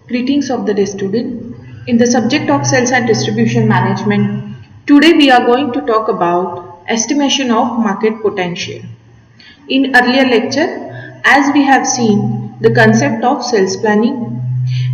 Greetings of the day, student. In the subject of sales and distribution management, today we are going to talk about estimation of market potential. In earlier lecture, as we have seen the concept of sales planning,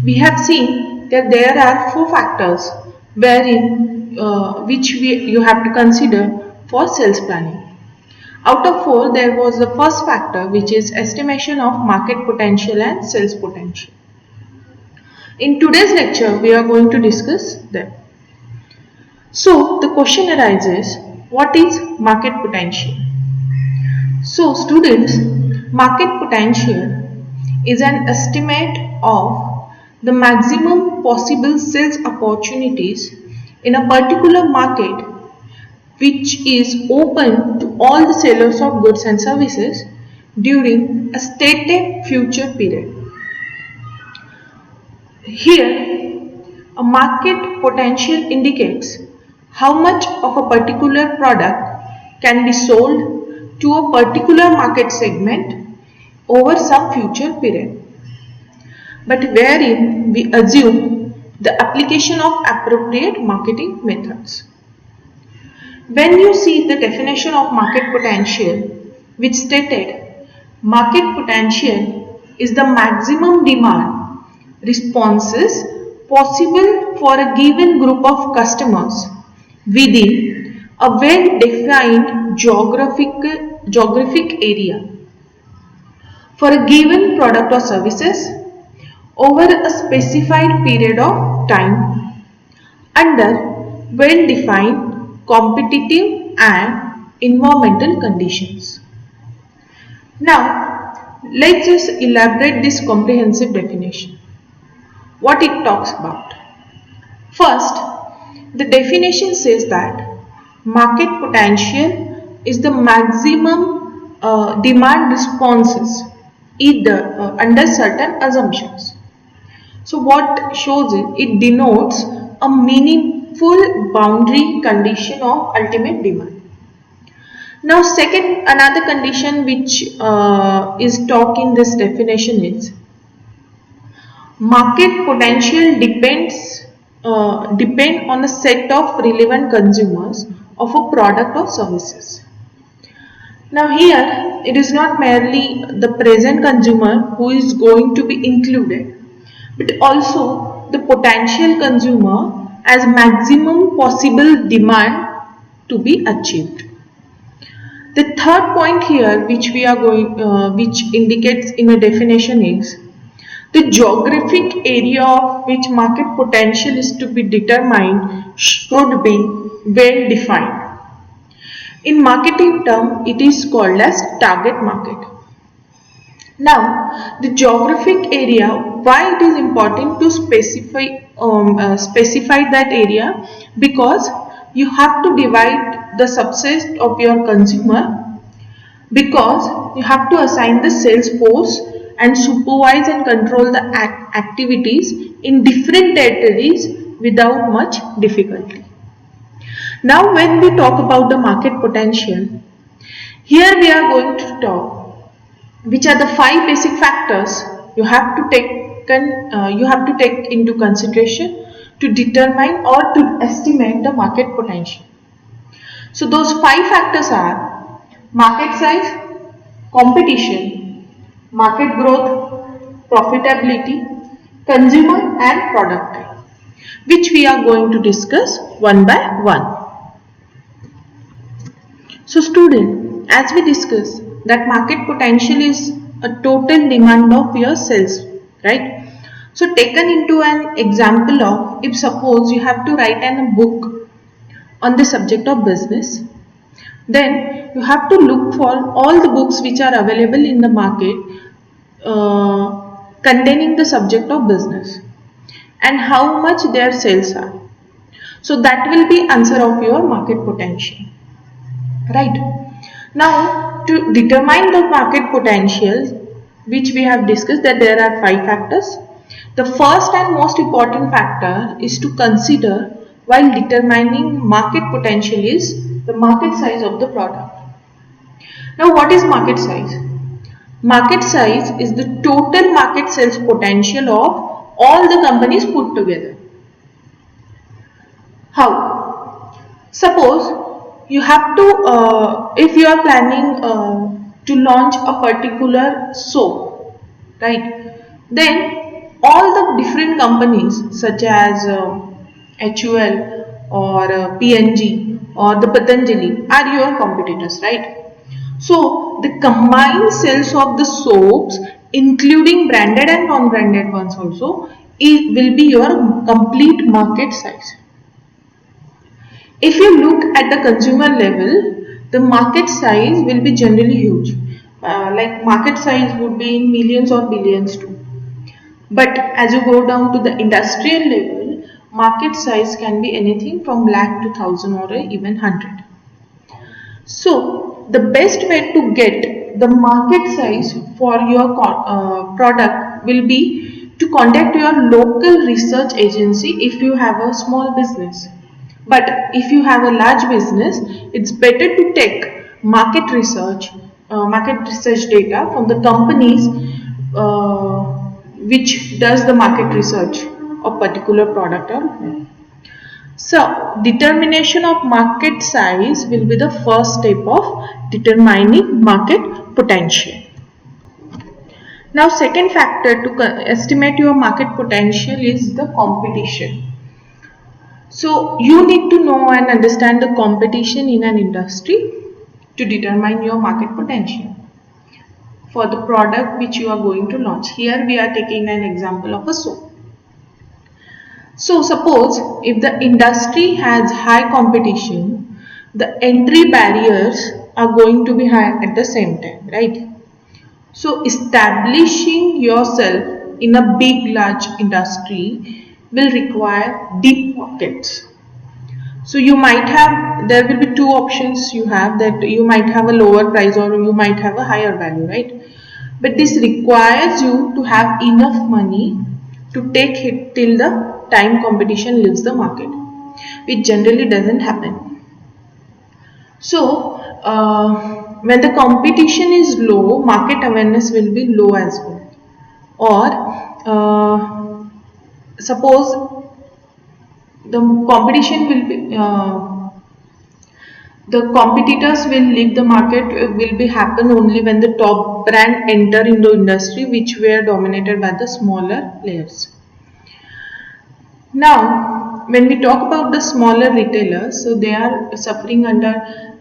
we have seen that there are four factors wherein you have to consider for sales planning. Out of four, there was the first factor, which is estimation of market potential and sales potential. In today's lecture, we are going to discuss them. So, the question arises, what is market potential? So, students, market potential is an estimate of the maximum possible sales opportunities in a particular market which is open to all the sellers of goods and services during a stated future period. Here, a market potential indicates how much of a particular product can be sold to a particular market segment over some future period, but wherein we assume the application of appropriate marketing methods. When you see the definition of market potential, which stated market potential is the maximum demand responses possible for a given group of customers within a well-defined geographic area for a given product or services over a specified period of time under well-defined competitive and environmental conditions. Now, let's just elaborate this comprehensive definition. What it talks about. First, the definition says that market potential is the maximum demand responses under certain assumptions. So what shows it denotes a meaningful boundary condition of ultimate demand. Now second, another condition which is taught in this definition is market potential depend on a set of relevant consumers of a product or services. Now here it is not merely the present consumer who is going to be included, but also the potential consumer as maximum possible demand to be achieved. The third point here which which indicates in a definition is the geographic area of which market potential is to be determined should be well defined. In marketing term, it is called as target market. Now, the geographic area, why it is important to specify that area? Because you have to divide the subset of your consumer, because you have to assign the sales force and supervise and control the activities in different territories without much difficulty. Now when we talk about the market potential, here we are going to talk which are the 5 basic factors you have to take into consideration to determine or to estimate the market potential. So those 5 factors are market size, competition, market growth, profitability, consumer and product type, which we are going to discuss one by one. So student, as we discussed that market potential is a total demand of your sales, right? So taken into an example of, if suppose you have to write a book on the subject of business, then you have to look for all the books which are available in the market containing the subject of business and how much their sales are. So that will be answer of your market potential, right? Now to determine the market potential, which we have discussed that there are 5 factors. The first and most important factor is to consider while determining market potential is the market size of the product. Now what is market size? Market size is the total market sales potential of all the companies put together. How? Suppose you have to, if you are planning to launch a particular soap, right? Then all the different companies such as HUL or PNG or the Patanjali are your competitors, right? So the combined sales of the soaps, including branded and non-branded ones also, will be your complete market size. If you look at the consumer level, the market size will be generally huge. Like market size would be in millions or billions too. But as you go down to the industrial level, market size can be anything from lakh to thousand or even hundred. So the best way to get the market size for your product will be to contact your local research agency if you have a small business. But if you have a large business, it's better to take market research data from the companies which does the market research of particular product or so, determination of market size will be the first step of determining market potential. Now, second factor to estimate your market potential is the competition. So, you need to know and understand the competition in an industry to determine your market potential for the product which you are going to launch. Here, we are taking an example of a soap. So suppose if the industry has high competition, the entry barriers are going to be high at the same time, right? So establishing yourself in a big large industry will require deep pockets. So you might have, there will be two options you have, that you might have a lower price or you might have a higher value, right? But this requires you to have enough money to take it till the time competition leaves the market, which generally doesn't happen. So when the competition is low, market awareness will be low as well. Or suppose the competition will be the competitors will leave the market will be happen only when the top brand enter in the industry, which were dominated by the smaller players. Now, when we talk about the smaller retailers, so they are suffering under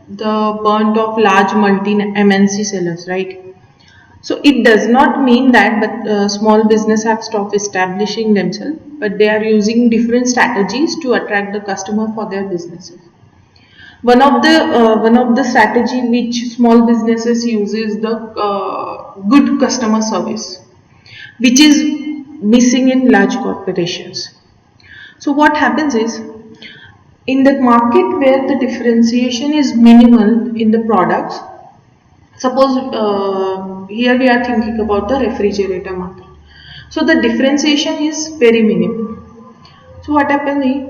the burnt of large multi MNC sellers, right? So it does not mean that but small business have stopped establishing themselves, but they are using different strategies to attract the customer for their businesses. One of the strategy which small businesses use is the good customer service, which is missing in large corporations. So what happens is, in the market where the differentiation is minimal in the products, suppose here we are thinking about the refrigerator market. So the differentiation is very minimal. So what happens is,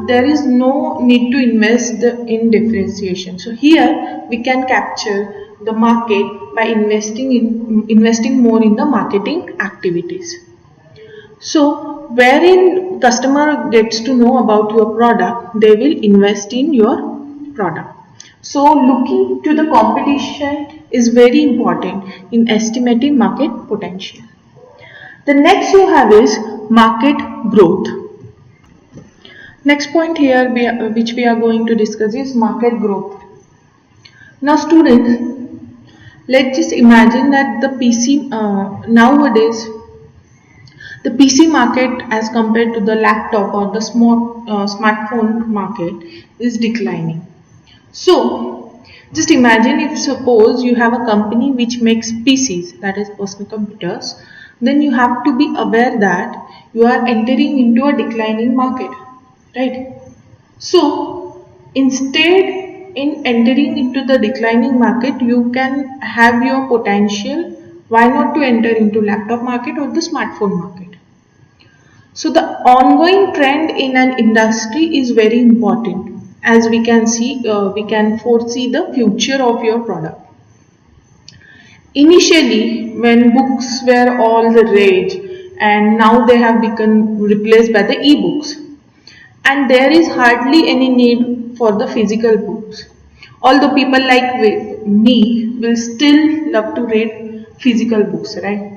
there is no need to invest in differentiation. So here we can capture the market by investing more in the marketing activities. So wherein customer gets to know about your product, they will invest in your product. So looking to the competition is very important in estimating market potential. The next you have is market growth. Next point here which we are going to discuss is market growth. Now students, let's just imagine that the PC nowadays the PC market as compared to the laptop or the smartphone market is declining. So just imagine if suppose you have a company which makes PCs, that is personal computers, then you have to be aware that you are entering into a declining market, right? So instead in entering into the declining market, you can have your potential. Why not to enter into laptop market or the smartphone market? So the ongoing trend in an industry is very important, as we can see, we can foresee the future of your product. Initially, when books were all the rage and now they have become replaced by the e-books, and there is hardly any need for the physical books, although people like me will still love to read physical books, right?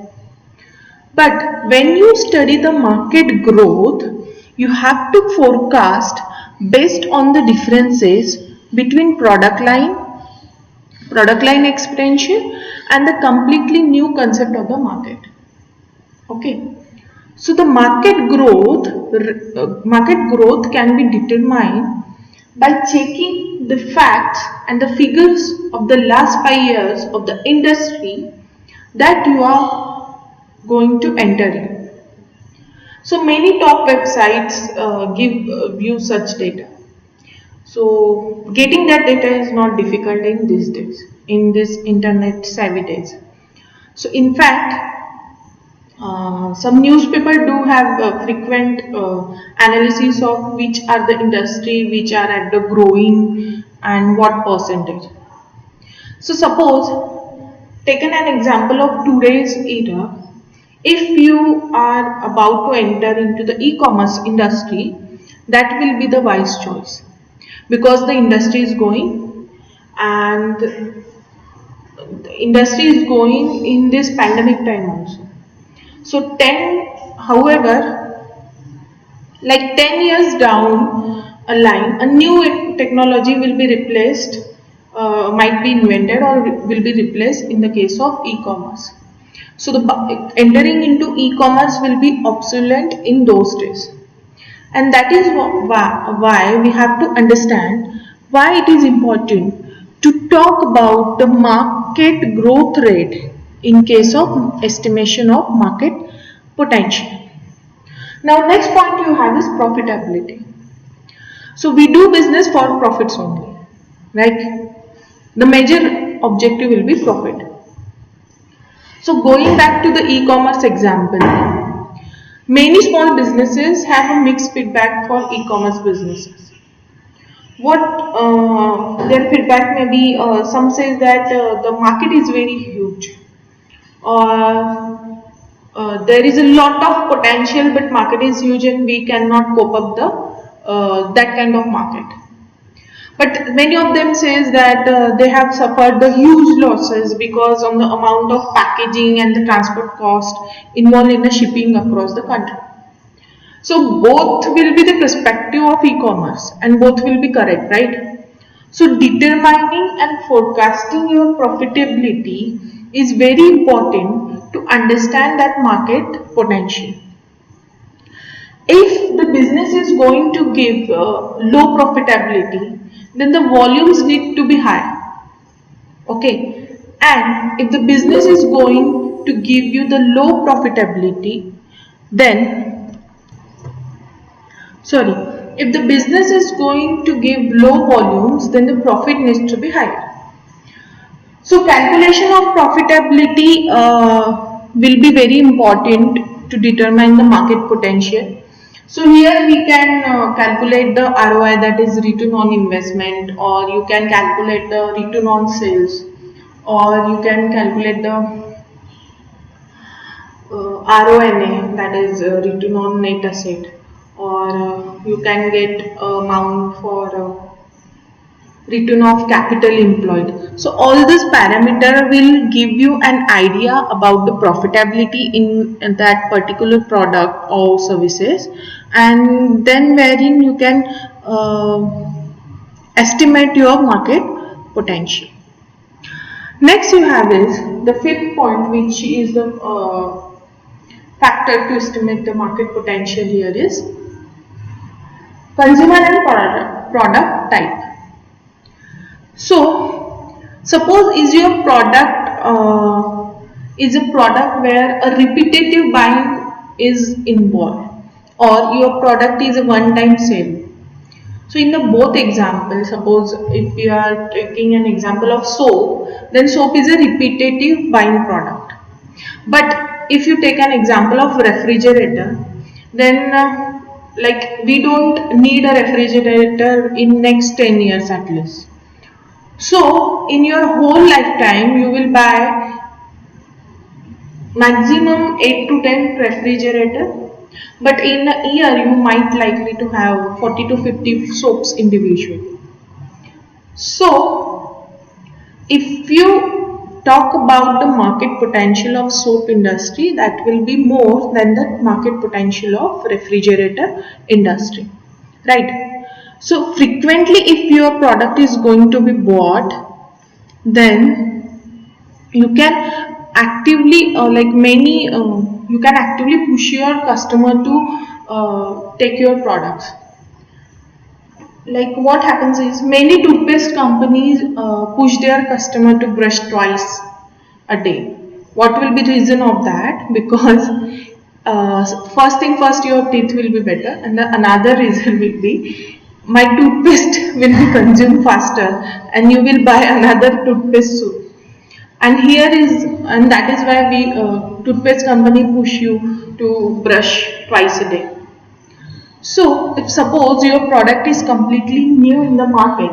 But when you study the market growth, you have to forecast based on the differences between product line expansion, and the completely new concept of the market. Okay. So the market growth can be determined by checking the facts and the figures of the last 5 years of the industry that you are going to enter in. So many top websites give you such data. So getting that data is not difficult in these days, in this internet savvy days. So in fact, some newspaper do have frequent analysis of which are the industry which are at the growing and what percentage. So suppose, taken an example of today's era, if you are about to enter into the e-commerce industry, that will be the wise choice, because the industry is going, and the industry is going in this pandemic time also. So 10, however, like 10 years down a line, a new technology will be replaced, might be invented or will be replaced in the case of e-commerce. So the entering into e-commerce will be obsolete in those days. And that is why we have to understand why it is important to talk about the market growth rate in case of estimation of market potential. Now next point you have is profitability. So we do business for profits only, right? The major objective will be profit. So going back to the e-commerce example, many small businesses have a mixed feedback for e-commerce businesses. What their feedback may be, some says that the market is very huge, or there is a lot of potential but market is huge and we cannot cope up the that kind of market. But many of them says that they have suffered the huge losses because on the amount of packaging and the transport cost involved in the shipping across the country. So both will be the perspective of e-commerce and both will be correct, right? So determining and forecasting your profitability is very important to understand that market potential. If the business is going to give low profitability, then the volumes need to be high. Okay, and if the business is going to give you the low profitability, then sorry, if the business is going to give low volumes, then the profit needs to be higher. So calculation of profitability will be very important to determine the market potential. So here we can calculate the ROI, that is return on investment, or you can calculate the return on sales, or you can calculate the RONA, that is return on net asset, or you can get amount for return of capital employed. So all this parameter will give you an idea about the profitability in that particular product or services, and then wherein you can estimate your market potential. Next you have is the fifth point, which is the factor to estimate the market potential here is consumer and product type. So, suppose is your product is a product where a repetitive buying is involved, or your product is a one-time sale. So, in the both examples, suppose if you are taking an example of soap, then soap is a repetitive buying product. But if you take an example of refrigerator, then like we don't need a refrigerator in next 10 years at least. So in your whole lifetime you will buy maximum 8 to 10 refrigerator, but in a year you might likely to have 40 to 50 soaps individually. So if you talk about the market potential of soap industry, that will be more than the market potential of refrigerator industry, right? So frequently if your product is going to be bought, then you can actively you can actively push your customer to take your products. Like what happens is many toothpaste companies push their customer to brush twice a day. What will be reason of that? Because first thing first, your teeth will be better, and the another reason will be my toothpaste will be consumed faster, and you will buy another toothpaste soon. And that is why we toothpaste company push you to brush twice a day. So, if suppose your product is completely new in the market,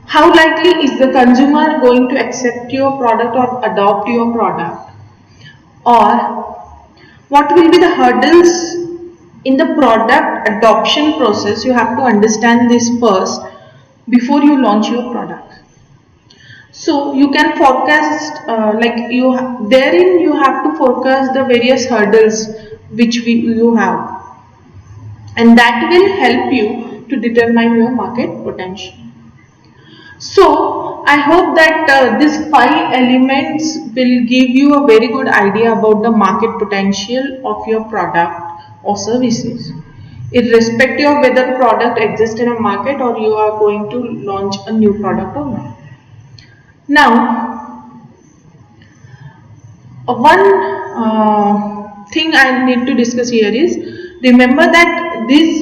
how likely is the consumer going to accept your product or adopt your product? Or what will be the hurdles in the product adoption process? You have to understand this first before you launch your product. So you can forecast therein you have to forecast the various hurdles you have, and that will help you to determine your market potential. So I hope that these 5 elements will give you a very good idea about the market potential of your product or services, irrespective of whether product exists in a market or you are going to launch a new product or not. Now, one thing I need to discuss here is, remember that this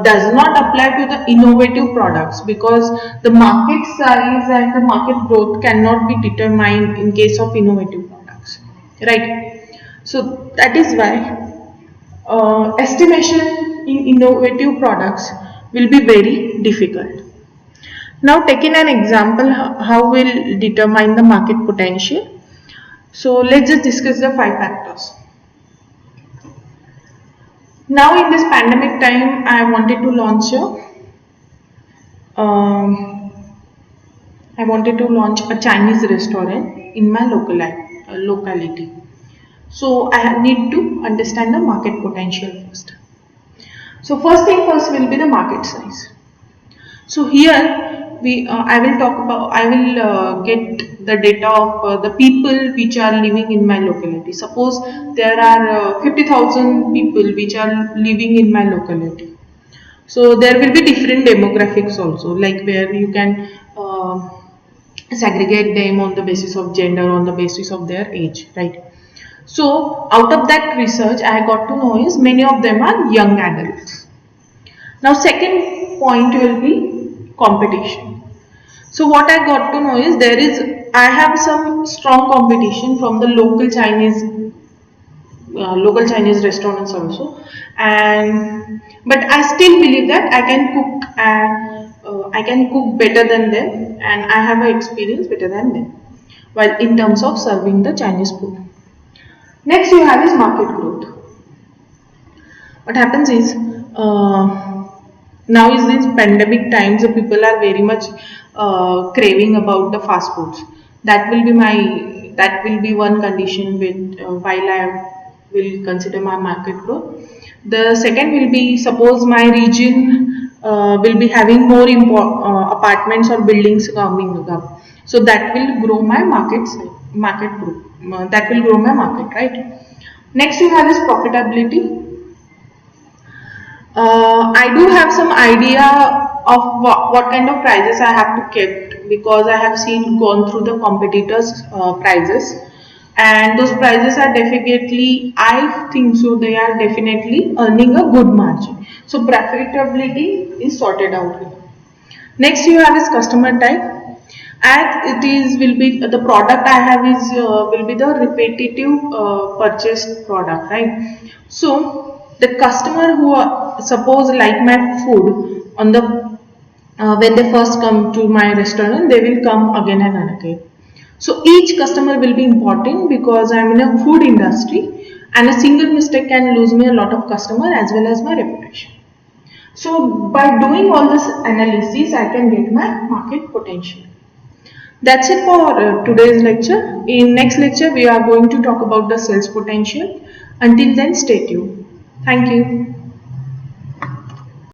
does not apply to the innovative products, because the market size and the market growth cannot be determined in case of innovative products, right? So that is why estimation in innovative products will be very difficult. Now, taking an example, how we'll determine the market potential. So let's just discuss the 5 factors. Now in this pandemic time, I wanted to launch a Chinese restaurant in my locality. So I need to understand the market potential first. So first thing first will be the market size. So here I will get the data of the people which are living in my locality. Suppose there are 50,000 people which are living in my locality. So there will be different demographics also, like where you can segregate them on the basis of gender, on the basis of their age, right? So out of that research, I got to know is many of them are young adults. Now second point will be competition. So what I got to know is I have some strong competition from the local Chinese restaurants also, but I still believe that I can cook better than them, and I have an experience better than them while in terms of serving the Chinese food. Next you have is market growth. What happens is now is these pandemic times, the people are very much craving about the fast foods. That will be one condition with while I will consider my market growth. The second will be, suppose my region will be having more apartments or buildings coming up, so that will grow my market group. That will grow my market, right? Next you have is profitability. I do have some idea of what kind of prices I have to keep, because I have gone through the competitors' prices, and those prices are definitely, I think so, they are definitely earning a good margin. So profitability is sorted out here. Next you have is customer type. As it is will be the product I have is will be the repetitive purchased product, right? So the customer who suppose like my food on the when they first come to my restaurant, they will come again and again. So each customer will be important because I am in a food industry and a single mistake can lose me a lot of customer as well as my reputation. So by doing all this analysis, I can get my market potential. That's it for today's lecture. In next lecture, we are going to talk about the sales potential. Until then, stay tuned. Thank you.